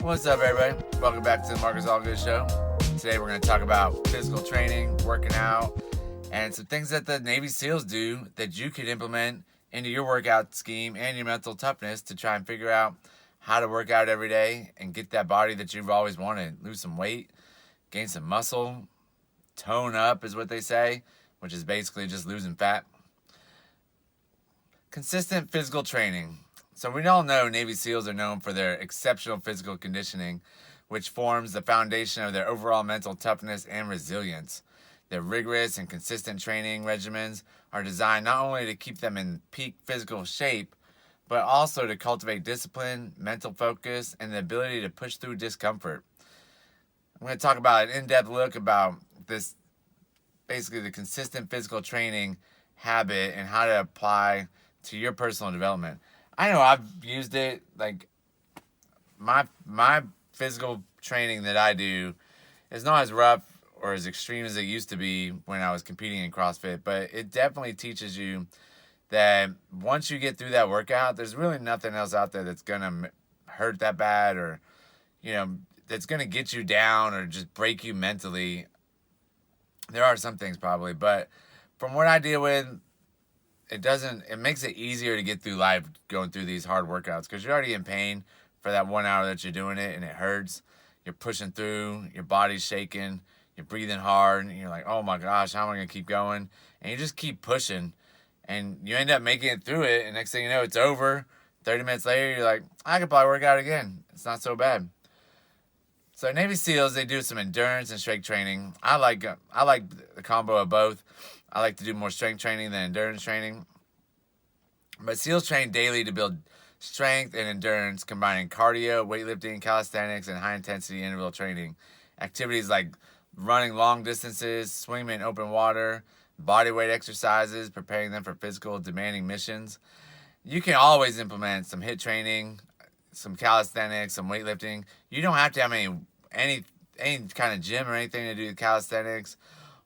What's up, everybody? Welcome back to the Marcus Allgood Show. Today we're going to talk about physical training, working out, and some things that the Navy SEALs do that you could implement into your workout scheme and your mental toughness to try and figure out how to work out every day and get that body that you've always wanted. Lose some weight, gain some muscle, tone up is what they say, which is basically just losing fat. Consistent physical training. So we all know Navy SEALs are known for their exceptional physical conditioning, which forms the foundation of their overall mental toughness and resilience. Their rigorous and consistent training regimens are designed not only to keep them in peak physical shape, but also to cultivate discipline, mental focus, and the ability to push through discomfort. I'm going to talk about an in-depth look about this, basically the consistent physical training habit and how to apply to your personal development. I know I've used it, like my physical training that I do is not as rough or as extreme as it used to be when I was competing in CrossFit, but it definitely teaches you that once you get through that workout, there's really nothing else out there that's going to hurt that bad or, that's going to get you down or just break you mentally. There are some things probably, but from what I deal with, it makes it easier to get through life going through these hard workouts because you're already in pain for that 1 hour that you're doing it and it hurts. You're pushing through, your body's shaking, you're breathing hard, and you're like, oh my gosh, how am I going to keep going? And you just keep pushing and you end up making it through it. And next thing you know, it's over. 30 minutes later, you're like, I could probably work out again. It's not so bad. So Navy SEALs, they do some endurance and strength training. I like the combo of both. I like to do more strength training than endurance training. But SEALs train daily to build strength and endurance, combining cardio, weightlifting, calisthenics, and high-intensity interval training. Activities like running long distances, swimming in open water, bodyweight exercises, preparing them for physical demanding missions. You can always implement some HIIT training, some calisthenics, some weightlifting. You don't have to have any kind of gym or anything to do with calisthenics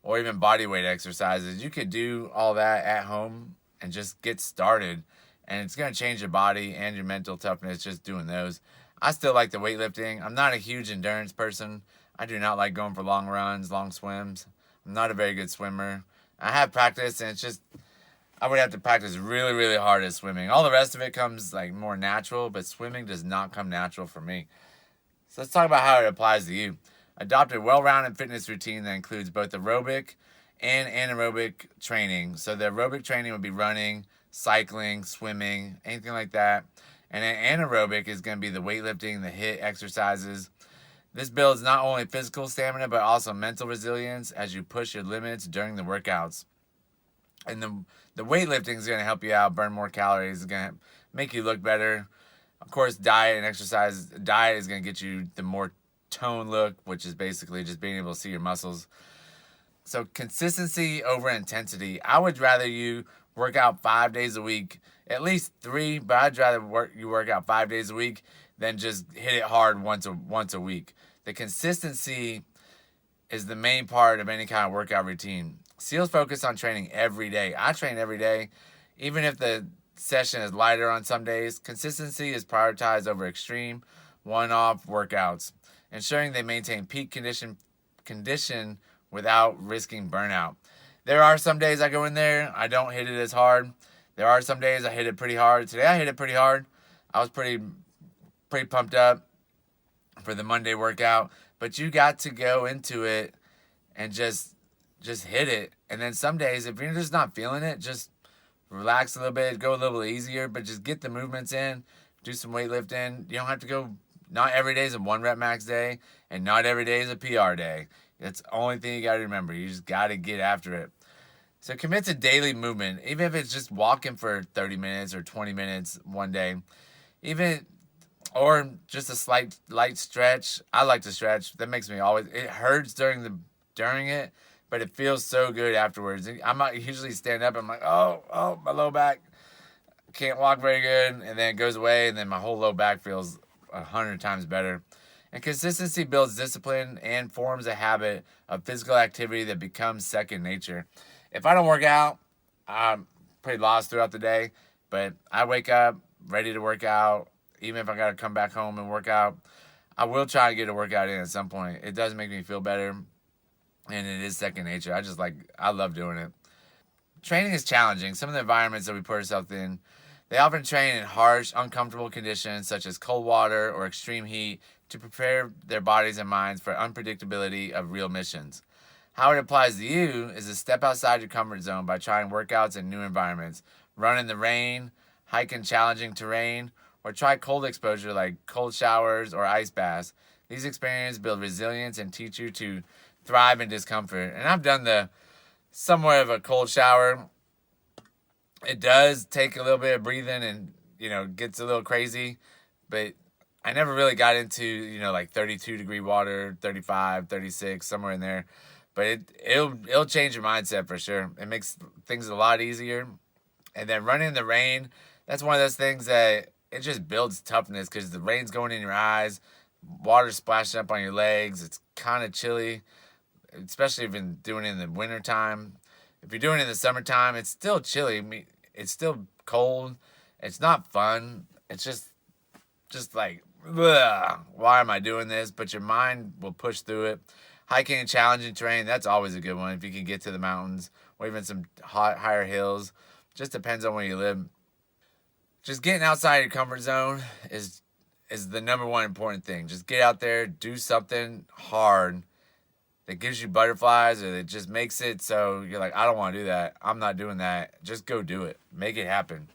or even bodyweight exercises. You could do all that at home and just get started. And it's going to change your body and your mental toughness just doing those. I still like the weightlifting. I'm not a huge endurance person. I do not like going for long runs, long swims. I'm not a very good swimmer. I have practiced, and it's just, I would have to practice really, really hard at swimming. All the rest of it comes like more natural, but swimming does not come natural for me. So let's talk about how it applies to you. Adopt a well-rounded fitness routine that includes both aerobic and anaerobic training. So the aerobic training would be running, cycling, swimming, anything like that. And then anaerobic is going to be the weightlifting, the HIIT exercises. This builds not only physical stamina, but also mental resilience as you push your limits during the workouts. And the weightlifting is going to help you out, burn more calories, it's going to make you look better. Of course, diet and exercise. Diet is going to get you the more tone look, which is basically just being able to see your muscles. So consistency over intensity. I would rather you work out 5 days a week, at least 3, but I'd rather you work out 5 days a week than just hit it hard once a week. The consistency is the main part of any kind of workout routine. SEALs focus on training every day. I train every day, even if the session is lighter on some days. Consistency is prioritized over extreme one-off workouts, ensuring they maintain peak condition without risking burnout. There are some days I go in there, I don't hit it as hard. There are some days I hit it pretty hard. Today I hit it pretty hard. I was pretty pumped up for the Monday workout, but you got to go into it and just hit it. And then some days, if you're just not feeling it, just relax a little bit, go a little easier, but just get the movements in, do some weightlifting. You don't have to go, not every day is a 1 rep max day, and not every day is a PR day. That's the only thing you got to remember. You just got to get after it. So commit to daily movement, even if it's just walking for 30 minutes or 20 minutes one day, or just a slight light stretch. I like to stretch. That makes me always, it hurts during it, but it feels so good afterwards. I might usually stand up. I'm like, oh, my low back, can't walk very good. And then it goes away. And then my whole low back feels 100 times better. And consistency builds discipline and forms a habit of physical activity that becomes second nature. If I don't work out, I'm pretty lost throughout the day. But I wake up ready to work out. Even if I got to come back home and work out, I will try to get a workout in at some point. It does make me feel better, and it is second nature. I love doing it. Training is challenging. Some of the environments that we put ourselves in, they often train in harsh, uncomfortable conditions such as cold water or extreme heat to prepare their bodies and minds for unpredictability of real missions. How it applies to you is to step outside your comfort zone by trying workouts in new environments, run in the rain, hike in challenging terrain, or try cold exposure like cold showers or ice baths. These experiences build resilience and teach you to thrive in discomfort. And I've done the somewhat of a cold shower. It does take a little bit of breathing and, gets a little crazy, but I never really got into, like 32 degree water, 35, 36, somewhere in there. But it'll change your mindset for sure. It makes things a lot easier. And then running in the rain, that's one of those things that it just builds toughness because the rain's going in your eyes, water splashing up on your legs. It's kind of chilly, especially if you're doing it in the wintertime. If you're doing it in the summertime, it's still chilly. It's still cold. It's not fun. It's just like, ugh, why am I doing this? But your mind will push through it. Hiking and challenging terrain, that's always a good one if you can get to the mountains or even some higher hills. Just depends on where you live. Just getting outside your comfort zone is the number one important thing. Just get out there, do something hard that gives you butterflies or that just makes it so you're like, I don't want to do that. I'm not doing that. Just go do it. Make it happen.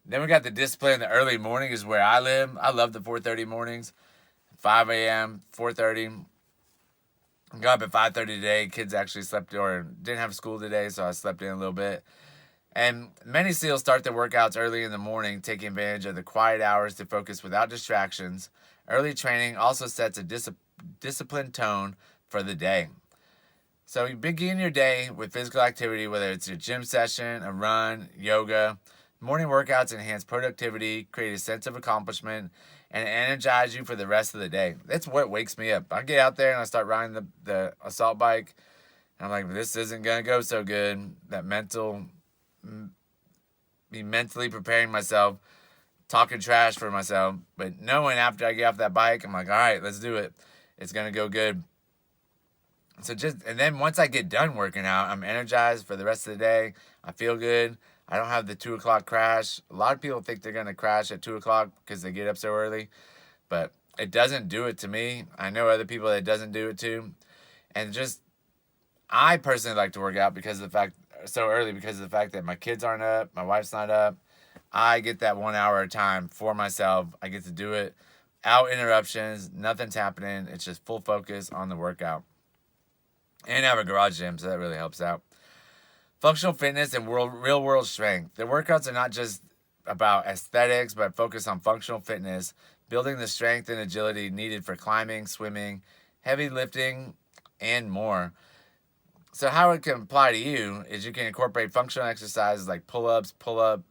Then we got the discipline. The early morning is where I live. I love the 4:30 mornings. 5 a.m., 4:30. I got up at 5:30 today. Kids actually slept or didn't have school today, so I slept in a little bit. And many SEALs start their workouts early in the morning, taking advantage of the quiet hours to focus without distractions. Early training also sets a disciplined tone for the day. So you begin your day with physical activity, whether it's a gym session, a run, yoga. Morning workouts enhance productivity, create a sense of accomplishment, and energize you for the rest of the day. That's what wakes me up. I get out there and I start riding the assault bike, and I'm like, this isn't going to go so good. Be mentally preparing myself, talking trash for myself, but knowing after I get off that bike, I'm like, all right, let's do it. It's going to go good. And then once I get done working out, I'm energized for the rest of the day. I feel good. I don't have the 2 o'clock crash. A lot of people think they're going to crash at 2 o'clock because they get up so early, but it doesn't do it to me. I know other people that it doesn't do it to. And I personally like to work out because of the fact that my kids aren't up, my wife's not up. I get that 1 hour of time for myself. I get to do it without interruptions. Nothing's happening. It's just full focus on the workout. And I have a garage gym, so that really helps out. Functional fitness and real-world strength. The workouts are not just about aesthetics, but focus on functional fitness, building the strength and agility needed for climbing, swimming, heavy lifting, and more. So how it can apply to you is you can incorporate functional exercises like pull-ups, push-ups,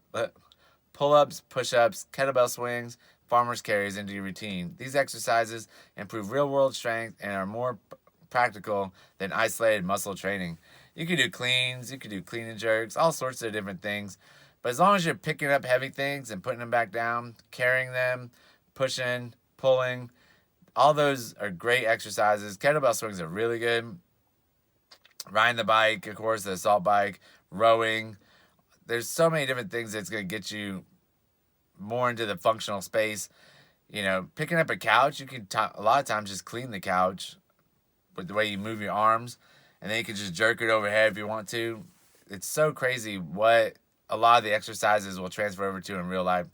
kettlebell swings, farmer's carries into your routine. These exercises improve real-world strength and are more practical than isolated muscle training. You can do cleans, you can do clean and jerks, all sorts of different things. But as long as you're picking up heavy things and putting them back down, carrying them, pushing, pulling, all those are great exercises. Kettlebell swings are really good. Riding the bike, of course, the assault bike, rowing. There's so many different things that's going to get you more into the functional space. Picking up a couch, you can a lot of times just clean the couch with the way you move your arms, and then you can just jerk it overhead if you want to. It's so crazy what a lot of the exercises will transfer over to in real life.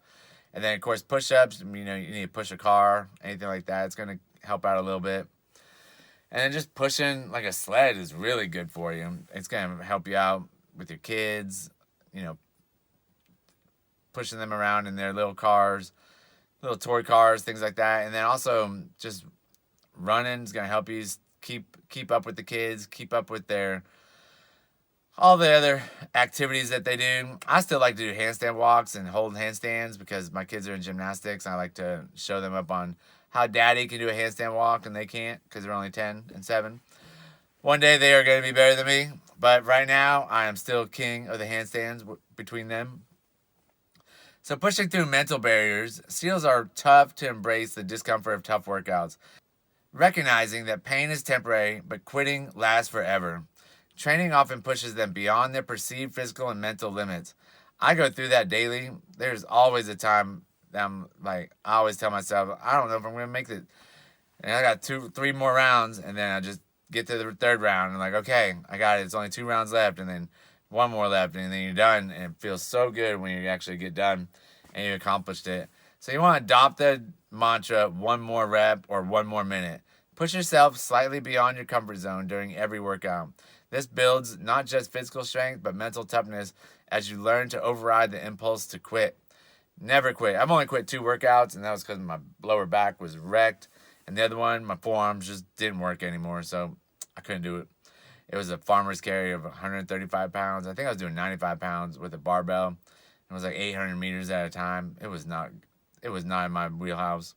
And then, of course, push-ups, you need to push a car, anything like that. It's going to help out a little bit. And then just pushing like a sled is really good for you. It's going to help you out with your kids, pushing them around in their little cars, little toy cars, things like that. And then also just running is going to help you keep up with the kids, keep up with all the other activities that they do. I still like to do handstand walks and hold handstands because my kids are in gymnastics. I like to show them up on how daddy can do a handstand walk and they can't because they're only 10 and 7. One day they are going to be better than me, but right now I am still king of the handstands between them. So pushing through mental barriers, SEALs are tough to embrace the discomfort of tough workouts, recognizing that pain is temporary, but quitting lasts forever. Training often pushes them beyond their perceived physical and mental limits. I go through that daily. There's always a time that I'm like, I always tell myself, I don't know if I'm going to make it. And I got 3 more rounds, and then I just get to the third round, and like, okay, I got it. It's only 2 rounds left, and then 1 more left, and then you're done. And it feels so good when you actually get done and you accomplished it. So you want to adopt the mantra, 1 more rep or 1 more minute. Push yourself slightly beyond your comfort zone during every workout. This builds not just physical strength, but mental toughness as you learn to override the impulse to quit. Never quit. I've only quit 2 workouts, and that was because my lower back was wrecked. And the other one, my forearms just didn't work anymore, so I couldn't do it. It was a farmer's carry of 135 pounds. I think I was doing 95 pounds with a barbell. It was like 800 meters at a time. It was not in my wheelhouse.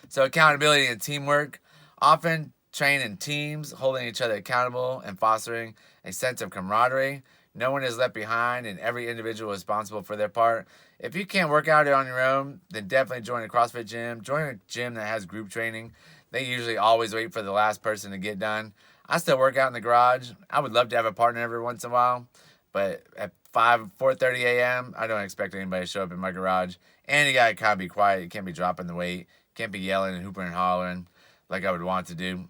So accountability and teamwork. Often train in teams, holding each other accountable and fostering a sense of camaraderie. No one is left behind, and every individual is responsible for their part. If you can't work out on your own, then definitely join a CrossFit gym. Join a gym that has group training. They usually always wait for the last person to get done. I still work out in the garage. I would love to have a partner every once in a while, but at 4:30 a.m., I don't expect anybody to show up in my garage. And you gotta kind of be quiet. You can't be dropping the weight. Can't be yelling and hooping and hollering like I would want to do.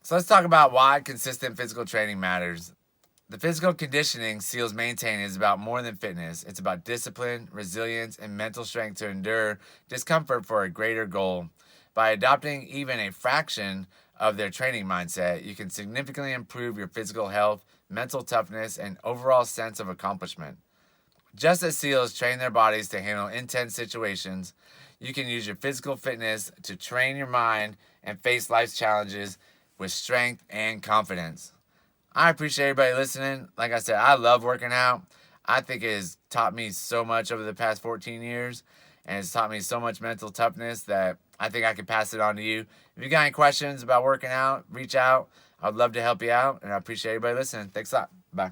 So let's talk about why consistent physical training matters. The physical conditioning SEALs maintain is about more than fitness. It's about discipline, resilience, and mental strength to endure discomfort for a greater goal. By adopting even a fraction of their training mindset, you can significantly improve your physical health, mental toughness, and overall sense of accomplishment. Just as SEALs train their bodies to handle intense situations, you can use your physical fitness to train your mind and face life's challenges with strength and confidence. I appreciate everybody listening. Like I said, I love working out. I think it has taught me so much over the past 14 years, and it's taught me so much mental toughness that I think I can pass it on to you. If you got any questions about working out, reach out. I'd love to help you out, and I appreciate everybody listening. Thanks a lot. Bye.